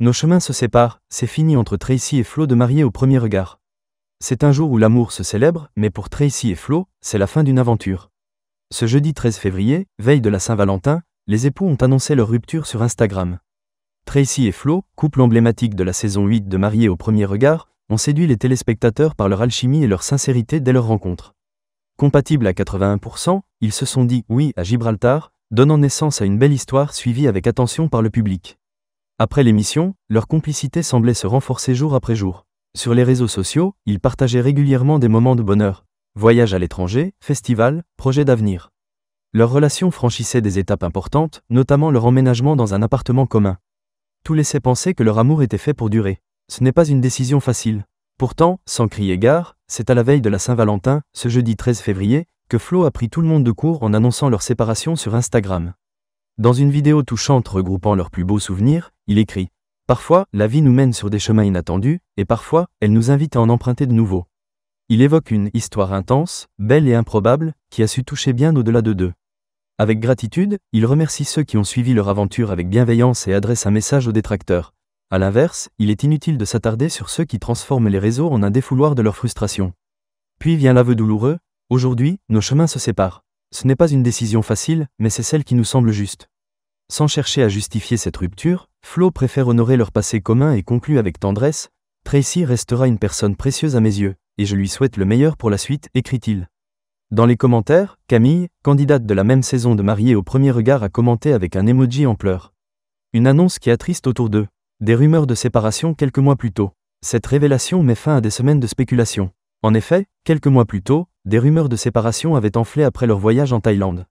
Nos chemins se séparent, c'est fini entre Tracy et Flo de Mariés au premier regard. C'est un jour où l'amour se célèbre, mais pour Tracy et Flo, c'est la fin d'une aventure. Ce jeudi 13 février, veille de la Saint-Valentin, les époux ont annoncé leur rupture sur Instagram. Tracy et Flo, couple emblématique de la saison 8 de Mariés au premier regard, ont séduit les téléspectateurs par leur alchimie et leur sincérité dès leur rencontre. Compatibles à 81%, ils se sont dit « oui » à Gibraltar, donnant naissance à une belle histoire suivie avec attention par le public. Après l'émission, leur complicité semblait se renforcer jour après jour. Sur les réseaux sociaux, ils partageaient régulièrement des moments de bonheur. Voyages à l'étranger, festivals, projets d'avenir. Leur relation franchissait des étapes importantes, notamment leur emménagement dans un appartement commun. Tout laissait penser que leur amour était fait pour durer. Ce n'est pas une décision facile. Pourtant, sans crier gare, c'est à la veille de la Saint-Valentin, ce jeudi 13 février, que Flo a pris tout le monde de court en annonçant leur séparation sur Instagram. Dans une vidéo touchante regroupant leurs plus beaux souvenirs, il écrit « Parfois, la vie nous mène sur des chemins inattendus, et parfois, elle nous invite à en emprunter de nouveaux. » Il évoque une histoire intense, belle et improbable, qui a su toucher bien au-delà de d'eux. Avec gratitude, il remercie ceux qui ont suivi leur aventure avec bienveillance et adresse un message aux détracteurs. A l'inverse, il est inutile de s'attarder sur ceux qui transforment les réseaux en un défouloir de leur frustration. Puis vient l'aveu douloureux, aujourd'hui, nos chemins se séparent. Ce n'est pas une décision facile, mais c'est celle qui nous semble juste. Sans chercher à justifier cette rupture, Flo préfère honorer leur passé commun et conclut avec tendresse « Tracy restera une personne précieuse à mes yeux, et je lui souhaite le meilleur pour la suite », écrit-il. Dans les commentaires, Camille, candidate de la même saison de Mariés au premier regard, a commenté avec un emoji en pleurs. Une annonce qui attriste autour d'eux. Des rumeurs de séparation quelques mois plus tôt. Cette révélation met fin à des semaines de spéculation. En effet, quelques mois plus tôt, des rumeurs de séparation avaient enflé après leur voyage en Thaïlande.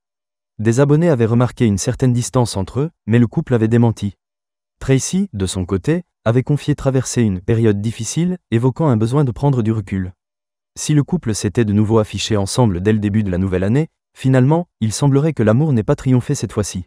Des abonnés avaient remarqué une certaine distance entre eux, mais le couple avait démenti. Tracy, de son côté, avait confié traverser une période difficile, évoquant un besoin de prendre du recul. Si le couple s'était de nouveau affiché ensemble dès le début de la nouvelle année, finalement, il semblerait que l'amour n'ait pas triomphé cette fois-ci.